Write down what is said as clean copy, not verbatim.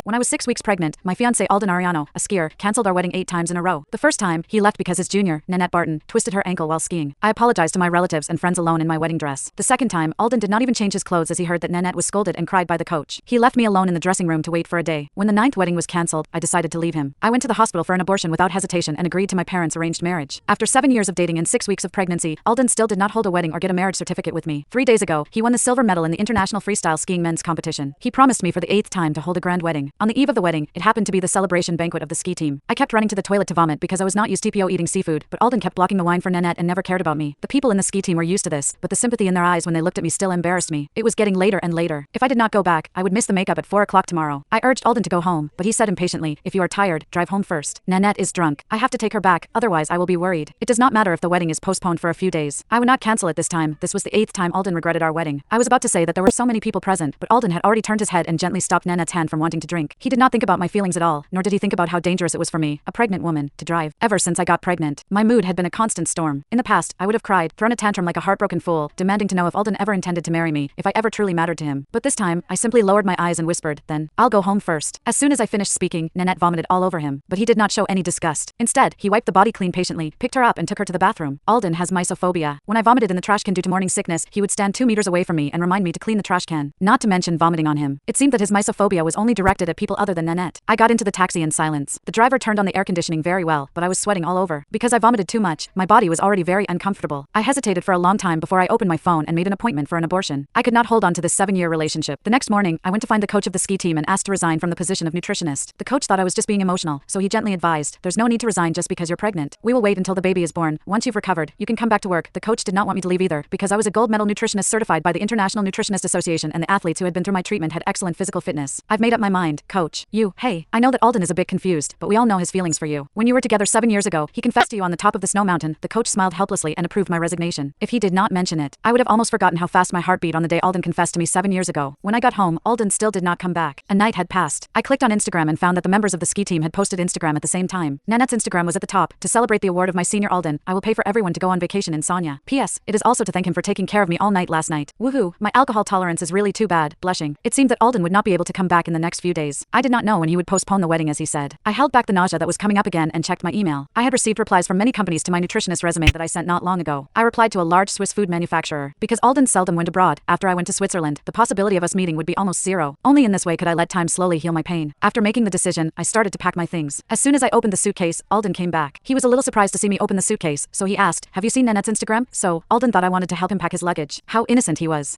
When I was 6 weeks pregnant, my fiancé Alden Ariano, a skier, cancelled our wedding 8 times in a row. The first time, he left because his junior, Nanette Barton, twisted her ankle while skiing. I apologized to my relatives and friends alone in my wedding dress. The second time, Alden did not even change his clothes as he heard that Nanette was scolded and cried by the coach. He left me alone in the dressing room to wait for a day. When the 9th wedding was cancelled, I decided to leave him. I went to the hospital for an abortion without hesitation and agreed to my parents' arranged marriage. After 7 years of dating and 6 weeks of pregnancy, Alden still did not hold a wedding or get a marriage certificate with me. 3 days ago, he won the silver medal in the International Freestyle Skiing Men's Competition. He promised me for the 8th time to hold a grand wedding. On the eve of the wedding, it happened to be the celebration banquet of the ski team. I kept running to the toilet to vomit because I was not used to eating seafood, but Alden kept blocking the wine for Nanette and never cared about me. The people in the ski team were used to this, but the sympathy in their eyes when they looked at me still embarrassed me. It was getting later and later. If I did not go back, I would miss the makeup at 4 o'clock tomorrow. I urged Alden to go home, but he said impatiently, "If you are tired, drive home first. Nanette is drunk. I have to take her back, otherwise I will be worried. It does not matter if the wedding is postponed for a few days. I would not cancel it this time." This was the 8th time Alden regretted our wedding. I was about to say that there were so many people present, but Alden had already turned his head and gently stopped Nanette's hand from wanting to drink. He did not think about my feelings at all, nor did he think about how dangerous it was for me, a pregnant woman, to drive. Ever since I got pregnant, my mood had been a constant storm. In the past, I would have cried, thrown a tantrum like a heartbroken fool, demanding to know if Alden ever intended to marry me, if I ever truly mattered to him. But this time, I simply lowered my eyes and whispered, "Then, I'll go home first." As soon as I finished speaking, Nanette vomited all over him, but he did not show any disgust. Instead, he wiped the body clean patiently, picked her up and took her to the bathroom. Alden has mysophobia. When I vomited in the trash can due to morning sickness, he would stand 2 meters away from me and remind me to clean the trash can, not to mention vomiting on him. It seemed that his mysophobia was only directed at people other than Nanette. I got into the taxi in silence. The driver turned on the air conditioning very well, but I was sweating all over. Because I vomited too much, my body was already very uncomfortable. I hesitated for a long time before I opened my phone and made an appointment for an abortion. I could not hold on to this 7-year relationship. The next morning, I went to find the coach of the ski team and asked to resign from the position of nutritionist. The coach thought I was just being emotional, so he gently advised, "There's no need to resign just because you're pregnant. We will wait until the baby is born. Once you've recovered, you can come back to work." The coach did not want me to leave either, because I was a gold medal nutritionist certified by the International Nutritionist Association, and the athletes who had been through my treatment had excellent physical fitness. "I've made up my mind, coach. Hey, I know that Alden is a bit confused, but we all know his feelings for you. When you were together 7 years ago, he confessed to you on the top of the snow mountain." The coach smiled helplessly and approved my resignation. If he did not mention it, I would have almost forgotten how fast my heart beat on the day Alden confessed to me 7 years ago. When I got home, Alden still did not come back. A night had passed. I clicked on Instagram and found that the members of the ski team had posted Instagram at the same time. Nanette's Instagram was at the top. "To celebrate the award of my senior Alden, I will pay for everyone to go on vacation in Sonia. P.S. It is also to thank him for taking care of me all night last night. Woohoo, my alcohol tolerance is really too bad." Blushing. It seemed that Alden would not be able to come back in the next few days. I did not know when he would postpone the wedding as he said. I held back the nausea that was coming up again and checked my email. I had received replies from many companies to my nutritionist resume that I sent not long ago. I replied to a large Swiss food manufacturer. Because Alden seldom went abroad, after I went to Switzerland, the possibility of us meeting would be almost zero. Only in this way could I let time slowly heal my pain. After making the decision, I started to pack my things. As soon as I opened the suitcase, Alden came back. He was a little surprised to see me open the suitcase, so he asked, "Have you seen Nanette's Instagram?" So, Alden thought I wanted to help him pack his luggage. How innocent he was.